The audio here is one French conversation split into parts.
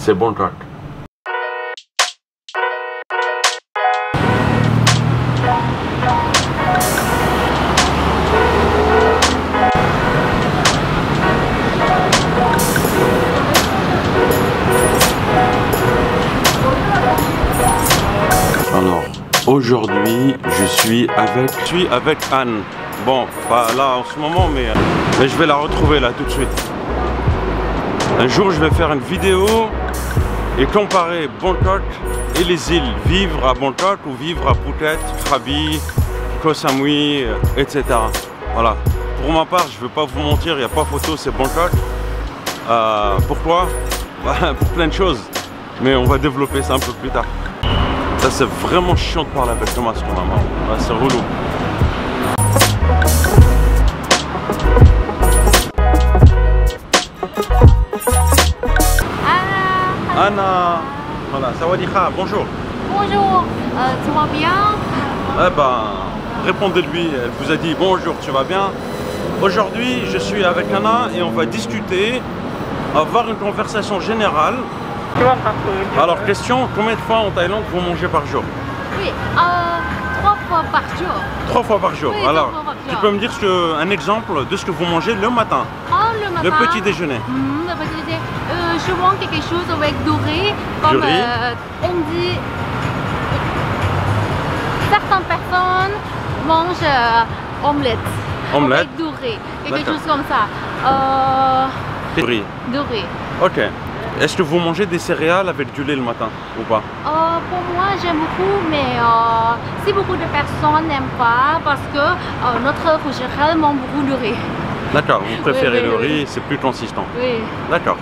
c'est Boncock. Alors, aujourd'hui, je suis avec Anne. Bon, pas là en ce moment, mais je vais la retrouver là tout de suite. Un jour, je vais faire une vidéo et comparer Boncock et les îles. Vivre à Boncock ou vivre à Phuket, Krabi, Koh Samui, etc. Voilà. Pour ma part, je ne veux pas vous mentir, il n'y a pas photo, c'est Boncock. Pourquoi? Pour plein de choses. Mais on va développer ça un peu plus tard. Ça, c'est vraiment chiant de parler avec Thomas qu'on a marre. Ouais, c'est relou. Anna, voilà, Sawadika, bonjour. Bonjour, tu vas bien? Eh ben, répondez-lui, elle vous a dit bonjour, tu vas bien? Aujourd'hui, je suis avec Anna et on va discuter, avoir une conversation générale. Alors, question, combien de fois en Thaïlande vous mangez par jour? Oui, 3 fois par jour. 3 fois par jour. Oui, alors, 3 fois par tu jour. peux me dire un exemple de ce que vous mangez le matin? Le matin. Le petit déjeuner. Le petit déjeuner. Je mange quelque chose avec du riz, comme riz. on dit. Certaines personnes mangent omelette. Omelette. Avec du riz, quelque D'accord. chose comme ça. Du riz. Du riz. Ok. Est-ce que vous mangez des céréales avec du lait le matin ou pas? Pour moi, j'aime beaucoup, mais si beaucoup de personnes n'aiment pas, parce que notre régional mange beaucoup de riz. D'accord, vous préférez oui, le oui. riz, c'est plus consistant. Oui. D'accord.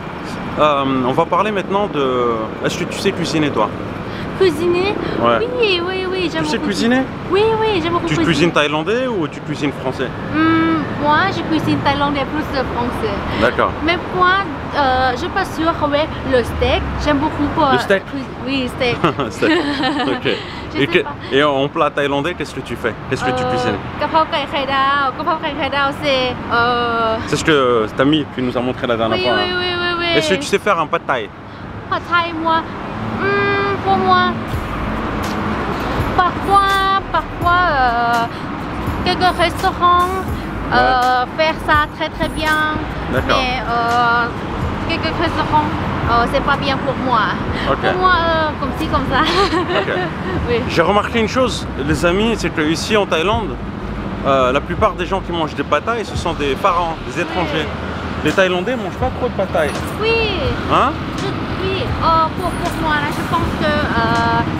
On va parler maintenant de... Est-ce que tu sais cuisiner toi? Cuisiner? Ouais. Oui, oui, oui, j'aime beaucoup. Tu sais cuisiner? Oui, oui, j'aime beaucoup Tu cuisiner. cuisines thaïlandais ou tu cuisines français? Moi, je cuisine thaïlandais plus que français. D'accord. Mais moi, je pas sûre avec le steak. J'aime beaucoup pour... Le steak? Oui, steak. Steak. Ok. Je sais pas. Et en plat thaïlandais, qu'est-ce que tu fais? Qu'est-ce que tu cuisines? Cà phao cải khai đao. Cà phao cải khai đao, c'est... C'est ce que ta amie qui nous a montré la dernière Oui, fois. oui, oui, oui, oui. Est-ce que tu sais faire un pad thaï? Pad Thai, moi, pour moi, parfois, quelques restaurants faire ça très très bien, D'accord. mais quelques restaurants, c'est pas bien pour moi. Ok. Pour moi, comme ci, comme ça. Ok. Oui. J'ai remarqué une chose, les amis, c'est que ici en Thaïlande, la plupart des gens qui mangent des pad thaï, ce sont des parents, des étrangers. Les Thaïlandais mangent pas trop de pad thaï. Oui. Hein? Oui, pour moi, là, je pense que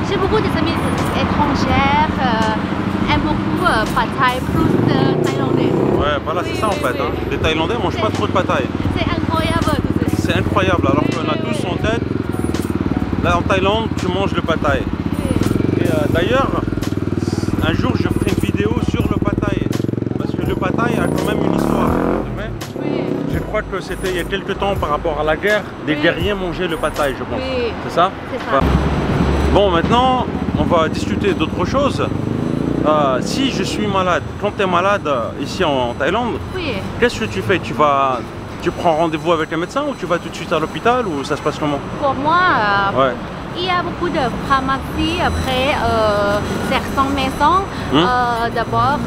j'ai beaucoup d'amis étrangères, aiment beaucoup Pad Thai plus thaïlandais. Ouais, voilà, Oui, c'est ça en oui, fait. oui. Hein. Les Thaïlandais mangent pas trop de pad thaï. C'est incroyable. C'est incroyable, alors qu'on a tous en tête, là en Thaïlande, tu manges le pad thaï. Oui. Et d'ailleurs, un jour je ferai une vidéo sur le pad thaï. Parce que le pad thaï a quand même une histoire. Oui. Je crois que c'était il y a quelques temps par rapport à la guerre, des Oui. guerriers mangeaient le pad thaï, je pense. Oui. C'est ça? C'est ça. Bon, maintenant, on va discuter d'autre chose. Si je suis malade, quand tu es malade ici en Thaïlande, Oui. qu'est-ce que tu fais? Tu prends rendez-vous avec un médecin ou tu vas tout de suite à l'hôpital ou ça se passe comment? Pour moi, Ouais. il y a beaucoup de pharmacies après certaines maisons. D'abord,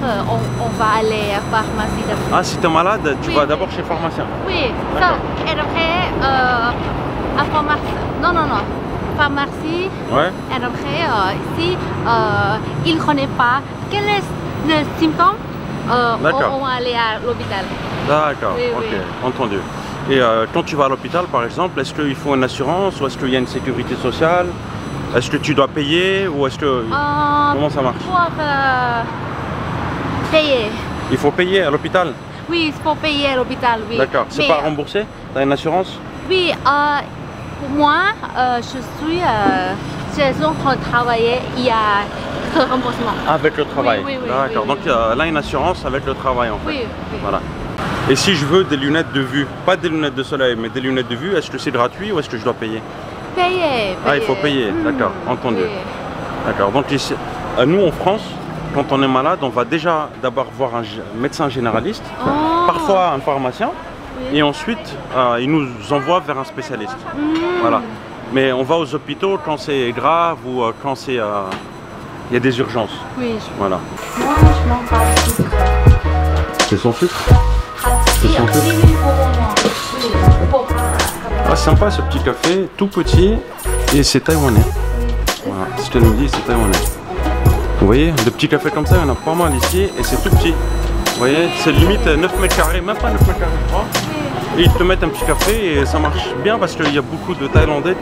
on va aller à la pharmacie d'abord. Ah, si tu es malade, tu Oui, vas oui. d'abord chez le pharmacien. Oui, ça, D'accord. et après, à pharmacie, non, pharmacie, Ouais. et après, si il ne connaît pas quel est le symptôme, D'accord. on va aller à l'hôpital. D'accord, Oui, ok, oui. entendu. Et quand tu vas à l'hôpital par exemple, est-ce qu'il faut une assurance ou est-ce qu'il y a une sécurité sociale? Est-ce que tu dois payer ou est-ce que... Comment ça marche? Pour payer. Il faut payer à l'hôpital? Oui, il faut payer à l'hôpital, oui. D'accord, c'est Mais, pas remboursé? Tu as une assurance? Oui, pour moi, j'ai en train de travailler, il y a ce remboursement. Avec le travail? Oui, oui, oui, D'accord, oui, donc oui. là une assurance avec le travail en fait. Oui, oui. Voilà. Et si je veux des lunettes de vue, pas des lunettes de soleil, mais des lunettes de vue, est-ce que c'est gratuit ou est-ce que je dois payer? Payer. Ah, il faut payer, d'accord, entendu. Oui. D'accord, donc ici, nous en France, quand on est malade, on va déjà d'abord voir un médecin généraliste, parfois un pharmacien, Oui. et ensuite il nous envoie vers un spécialiste. Voilà. Mais on va aux hôpitaux quand c'est grave ou quand c'est il y a des urgences. Oui, Voilà. moi je mange pas de sucre. C'est son sucre? C'est son sucre. Ah, sympa ce petit café, tout petit, et c'est taïwanais. Voilà, si tu nous dis, c'est taïwanais. Vous voyez, de petits cafés comme ça, il y en a pas mal ici, et c'est tout petit. Vous voyez, c'est limite 9 mètres carrés, même pas 9 mètres carrés, je crois. Et ils te mettent un petit café, et ça marche bien parce qu'il y a beaucoup de Thaïlandais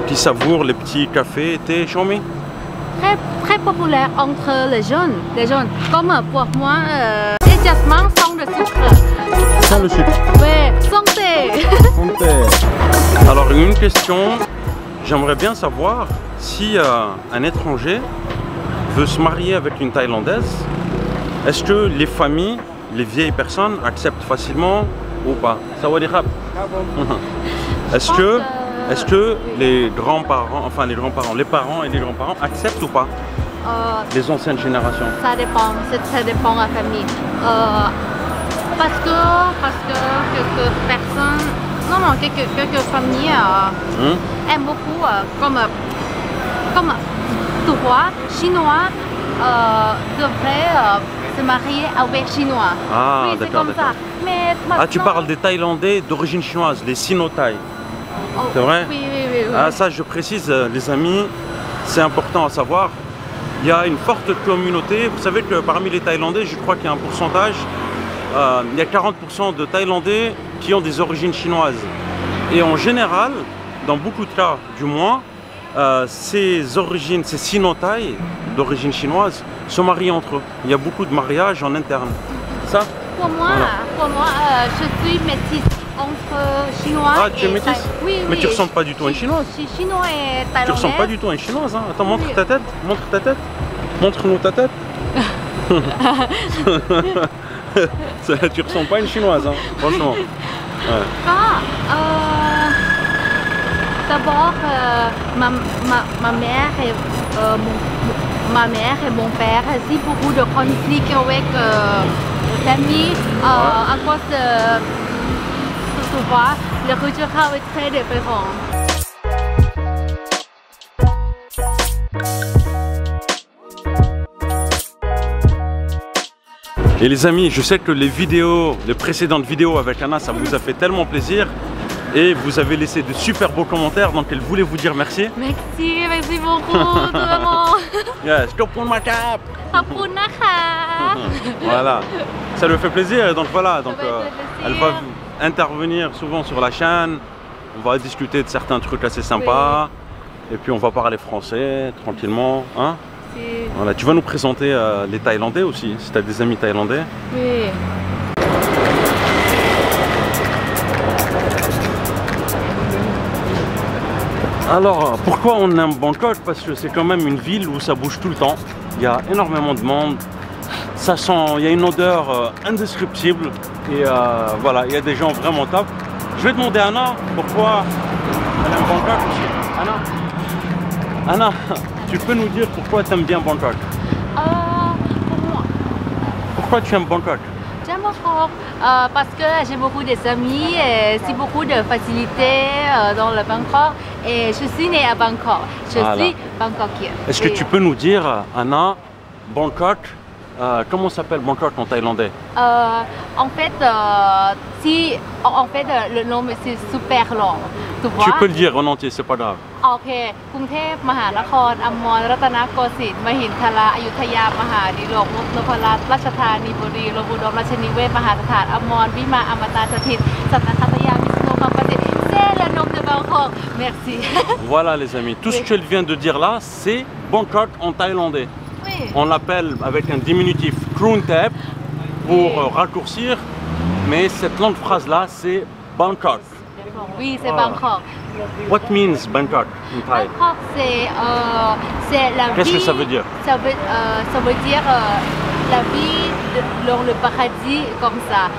qui savourent les petits cafés, thé, choumi. Très populaire entre les jeunes. Comme pour moi, et jasmin sans le sucre. Sans le sucre. Oui, santé. Alors une question, j'aimerais bien savoir si un étranger veut se marier avec une Thaïlandaise, est-ce que les familles, les vieilles personnes acceptent facilement ou pas? Ça va dire. Est-ce que les grands-parents, enfin les parents et les grands-parents acceptent ou pas les anciennes générations? Ça dépend de la famille. Parce que quelques personnes, quelques familles aiment beaucoup, comme toi, chinois, devraient se marier avec chinois. Ah, oui, c'est d'accord, comme ça. Mais ah, tu parles des Thaïlandais d'origine chinoise, les Sino-Thaï. Oh, c'est vrai? Oui. Ah, ça, je précise, les amis, c'est important à savoir. Il y a une forte communauté. Vous savez que parmi les Thaïlandais, je crois qu'il y a un pourcentage. Il y a 40% de Thaïlandais qui ont des origines chinoises. Et en général, dans beaucoup de cas du moins, ces Sino-Thaï d'origine chinoise se marient entre eux. Il y a beaucoup de mariages en interne. Ça? Pour moi, je suis métisse entre chinois et... Ah, tu es métisse? Oui. Mais tu ressembles pas du tout à une chinoise. Je suis chinois et thaïlandaise. Tu ressembles pas du tout à une chinoise, hein. Attends, montre ta tête. Montre-nous ta tête. Tu ressembles pas à une chinoise, hein, franchement. Ouais. D'abord, ma mère et mon père ont eu beaucoup de conflits avec la famille à cause de souvent la culture est très différente. Et les amis, je sais que les précédentes vidéos avec Anna, ça vous a fait tellement plaisir. Et vous avez laissé de super beaux commentaires, donc elle voulait vous dire merci. Merci beaucoup, vraiment. Yes, pour ma cap. Voilà, ça lui fait plaisir. Et donc voilà, donc, elle va intervenir souvent sur la chaîne. On va discuter de certains trucs assez sympas. Oui. Et puis on va parler français tranquillement. Hein? Voilà, tu vas nous présenter les Thaïlandais aussi, si tu as des amis thaïlandais. Oui. Alors, pourquoi on aime Bangkok? Parce que c'est quand même une ville où ça bouge tout le temps. Il y a énormément de monde. Ça sent, il y a une odeur indescriptible. Et voilà, il y a des gens vraiment top. Je vais demander à Anna pourquoi elle aime Bangkok aussi. Anna, tu peux nous dire pourquoi tu aimes bien Bangkok? Pour moi. Pourquoi tu aimes Bangkok? J'aime Bangkok parce que j'ai beaucoup d'amis et j'ai beaucoup de facilités dans le Bangkok. Et je suis née à Bangkok. Je suis Bangkokienne. Est-ce que tu peux nous dire, Anna, Bangkok, comment s'appelle Bangkok en thaïlandais? En fait, le nom c'est super long. Tu peux le dire en entier, c'est pas grave. Ok. กรุงเทพมหานครอมรรัตนโกสินทร์มหินทราอยุธยามหาดิลกนพรัตน์ราชธานีบุรีโลบุดมราชนิเวศมหาสถานอมรวิมานอมตะสถิตสัตตคัตยามิสโนกัมปติ c'est le nom de Bangkok. Merci. Voilà les amis, tout ce qu'elle vient de dire là, c'est Bangkok en thaïlandais. Oui. On l'appelle avec un diminutif Krung Thep pour raccourcir, mais cette longue phrase là, c'est Bangkok. Oui, c'est Bangkok. What means Bangkok in Thai? Bangkok, c'est la vie. Qu'est-ce que ça veut dire? Ça veut dire la vie dans le paradis comme ça.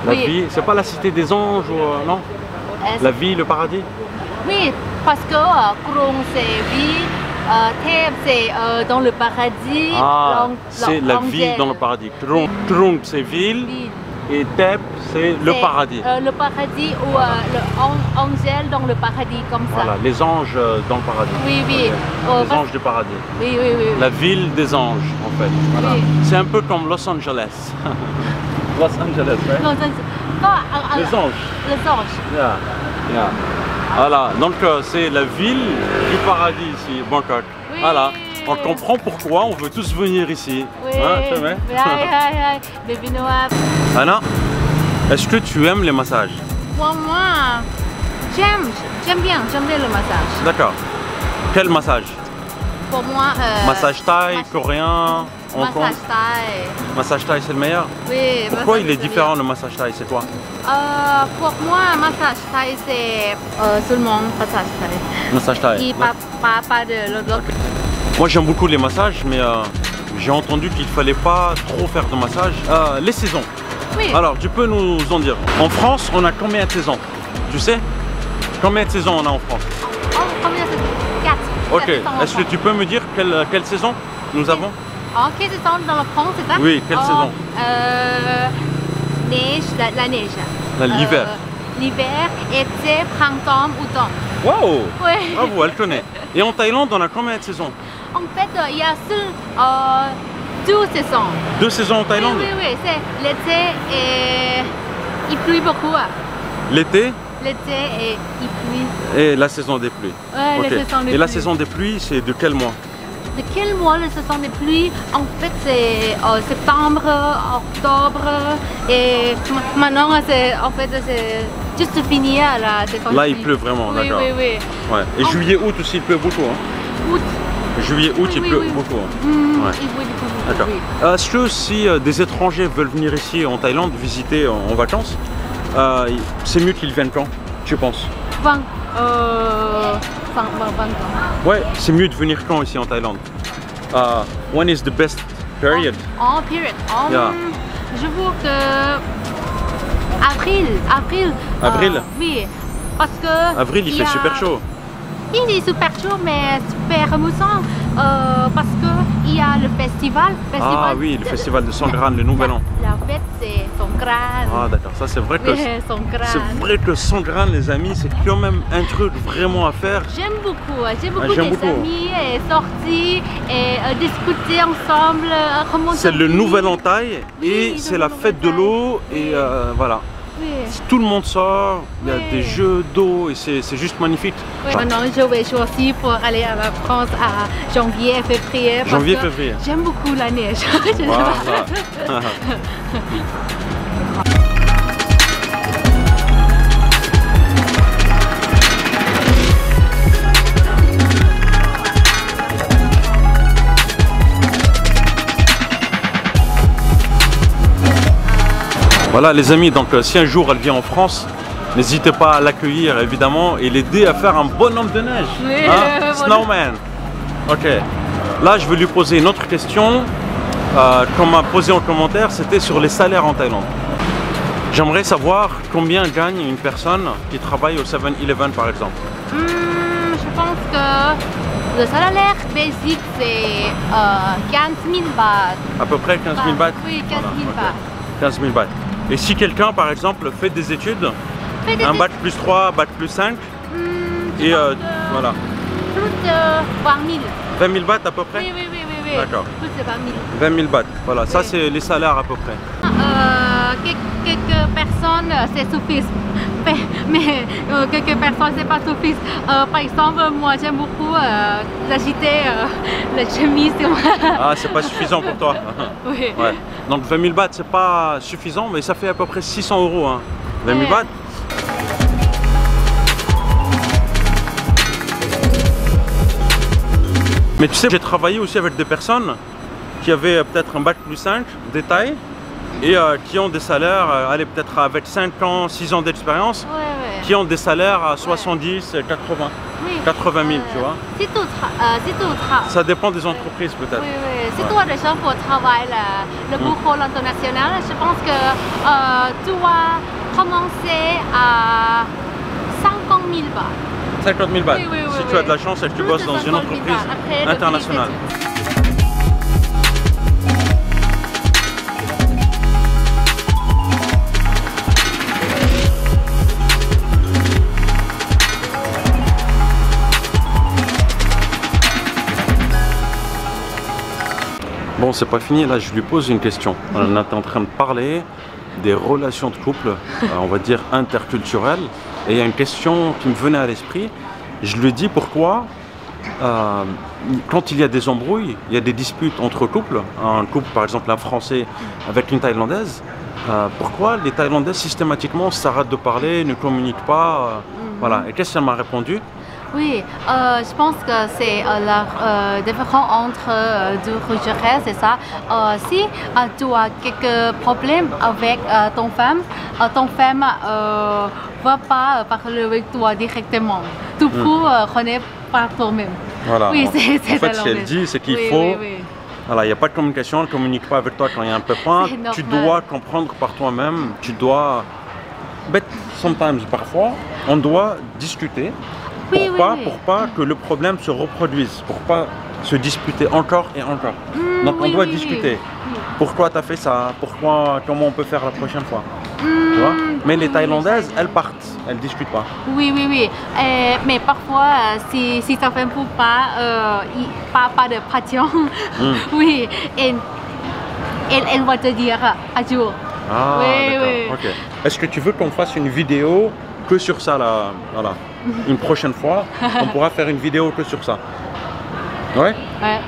La vie, c'est pas la cité des anges ou non? La vie, le paradis? Oui, parce que Krung c'est vie, Thep c'est dans le paradis. Ah, c'est la vie dans le paradis. Krung c'est ville et Thèbes, c'est le paradis. Le paradis ou le angel dans le paradis, comme ça. Voilà, les anges dans le paradis. Oui, oui. Les anges du paradis. Oui, oui, oui. La ville des anges, en fait. Voilà. Oui. C'est un peu comme Los Angeles. Los Angeles, ouais. Les anges. Les anges. Yeah. Yeah. Voilà, donc c'est la ville du paradis ici, Bangkok. Oui. Voilà, on comprend pourquoi on veut tous venir ici. Oui. Hein, tu vois? Baby Noah. Anna, est-ce que tu aimes les massages? Pour moi, j'aime bien le massage. D'accord. Quel massage? Pour moi, massage thaï, coréen, hongkong. Massage thaï. Massage thaï c'est le meilleur? Oui. Pourquoi il est différent le massage thaï, c'est quoi? Pour moi, massage thaï c'est seulement massage thaï. Massage thaï. Et pas de l'autre. Moi j'aime beaucoup les massages, mais j'ai entendu qu'il fallait pas trop faire de massage. Les saisons. Oui. Alors tu peux nous en dire. En France, on a combien de saisons? Tu sais? Combien de saisons on a en France? Combien de saisons? 4. Ok. Est-ce que tu peux me dire quelle saison nous avons? Quelle saison dans la France, c'est ça? Oui, quelle saison? Neige, la neige. L'hiver. L'hiver, été, printemps, automne. Waouh! Oui. Bravo, elle connaît. Et en Thaïlande, on a combien de saisons? En fait, il y a seul 2 saisons. 2 saisons en Thaïlande? Oui, oui, c'est l'été et il pluie beaucoup. L'été? L'été et il pluie. Et la saison des pluies. Ouais, okay. la saison des pluies. Et la saison des pluies, c'est de quel mois? De quel mois la saison des pluies? En fait, c'est septembre, octobre et maintenant, c'est juste fini la saison. Là, il pleut vraiment, oui, d'accord. Oui, oui. Ouais. Et juillet, août aussi, il pleut beaucoup. Hein. Août. Juillet, août, il pleut beaucoup. Hein. Ouais. Il pleut beaucoup. D'accord. Oui. Est-ce que si des étrangers veulent venir ici en Thaïlande visiter en vacances, c'est mieux qu'ils viennent quand, tu penses? 20 ans. Ouais, c'est mieux de venir quand ici en Thaïlande? When is the best period? Period. Yeah. Je vois que avril. Avril? Oui, parce que avril, il fait super chaud. Il est super chaud, mais super amusant parce qu'il y a le festival. Ah oui, le festival de Songkran, le nouvel an. La fête, c'est Songkran. Ah d'accord, ça c'est vrai que c'est vrai que Songkran, les amis, c'est quand même un truc vraiment à faire. J'aime beaucoup des amis et sortir et discuter ensemble. C'est le nouvel an thaï et c'est la fête de l'eau et voilà. Oui. Tout le monde sort, il y a des jeux d'eau et c'est juste magnifique. Oui. Maintenant, je vais choisir pour aller à la France à janvier, février. Janvier, février. J'aime beaucoup la neige. Voilà. Voilà les amis, donc si un jour elle vient en France, n'hésitez pas à l'accueillir évidemment et l'aider à faire un bonhomme de neige. Oui, hein? Snowman. Ok. Là je vais lui poser une autre question qu'on m'a posé en commentaire, c'était sur les salaires en Thaïlande. J'aimerais savoir combien gagne une personne qui travaille au 7-Eleven par exemple. Je pense que le salaire basique c'est 15 000 bahts. À peu près 15 000 bahts? Oui, 15 000 bahts. 15 000 bahts. Et si quelqu'un par exemple fait des études, un bac plus 3, bac plus 5, et voilà. Plus de 20 000. 20 000 bahts à peu près? Oui. D'accord. Plus de 20 000. 20 000 bahts, voilà, ça c'est les salaires à peu près. Quelques personnes c'est suffisant, mais quelques personnes c'est pas suffisant. Par exemple, moi j'aime beaucoup agiter la chemise. Ah, c'est pas suffisant pour toi? Oui. Ouais. Donc 20 000 bahts c'est pas suffisant, mais ça fait à peu près 600 €. Hein. 20 000 bahts. Mais tu sais, j'ai travaillé aussi avec des personnes qui avaient peut-être un bac plus 5, détail, et qui ont des salaires, allez, peut-être avec 5 ans, 6 ans d'expérience, qui ont des salaires à 70, 80, 80 000, tu vois. Ça dépend des entreprises peut-être. Oui. Si toi déjà pour travailler le bureau international, je pense que tu dois commencer à 50 000 bahts. 50 000 bahts, oui, si tu as de la chance et que tu bosses dans une entreprise internationale. Bon, c'est pas fini, là je lui pose une question. On est en train de parler des relations de couple, on va dire interculturelles, et il y a une question qui me venait à l'esprit. Je lui dis pourquoi, quand il y a des embrouilles, il y a des disputes entre couples, un couple par exemple un Français avec une Thaïlandaise, pourquoi les Thaïlandais systématiquement s'arrêtent de parler, ne communiquent pas, voilà. Et qu'est-ce qu'elle m'a répondu? Oui, je pense que c'est la différence entre deux cultures, c'est ça. Si tu as quelques problèmes avec ton femme va pas parler avec toi directement. Tu peux connaître par toi-même. Voilà. Oui, c'est en fait, ce qu'elle dit, c'est qu'il faut... Voilà, il n'y a pas de communication, elle ne communique pas avec toi quand il y a un pépin. Tu dois comprendre par toi-même, tu dois... But sometimes, parfois, on doit discuter pour pas que le problème se reproduise, pour pas se disputer encore et encore. Donc on doit discuter. Pourquoi tu as fait ça? Comment on peut faire la prochaine fois? Tu vois? Mais les Thaïlandaises, elles partent, elles ne discutent pas. Oui. Mais parfois, si ça fait pas de patience, oui, elle va te dire adieu. Ah, oui. Ok. Est-ce que tu veux qu'on fasse une vidéo que sur ça là? Voilà. Une prochaine fois, on pourra faire une vidéo que sur ça. Ouais? Ouais.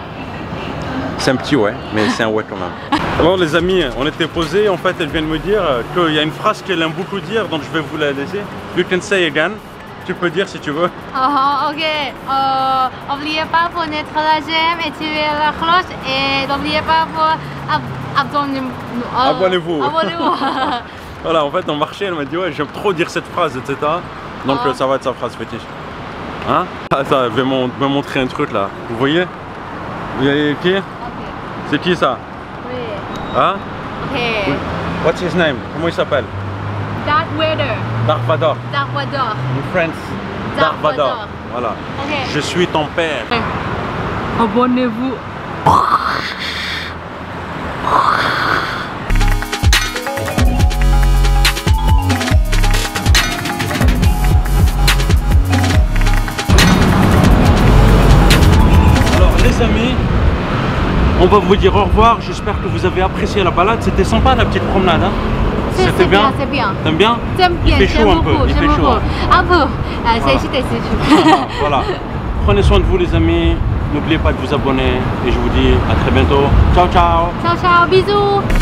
C'est un petit ouais, mais c'est un ouais quand même. Alors les amis, on était posés, en fait elle vient de me dire qu'il y a une phrase qu'elle aime beaucoup dire, donc je vais vous la laisser. You can say again. Tu peux dire si tu veux. Ok. N'oubliez pas pour mettre la j'aime et tuer la cloche et n'oubliez pas pour abonnez-vous. Abonnez-vous. Voilà, en fait on marchait, elle m'a dit ouais j'aime trop dire cette phrase, etc. Donc ça va être sa phrase fétiche. Hein? Attends, je vais me montrer un truc là. Vous voyez? Vous voyez qui? C'est qui ça? Oui. Hein? Ok. What's his name? Comment il s'appelle? Darth Vader. Darth Vader. Darth Vader. In France. Darth Vader. Voilà. Ok. Je suis ton père. Abonnez-vous. Les amis, on va vous dire au revoir. J'espère que vous avez apprécié la balade. C'était sympa la petite promenade. Hein? C'était bien, c'est bien. T'aimes bien? J'aime bien. Il fait chaud un peu. Il fait chaud. Un peu. C'est chaud. Voilà. Prenez soin de vous les amis. N'oubliez pas de vous abonner et je vous dis à très bientôt. Ciao ciao. Ciao ciao. Bisous.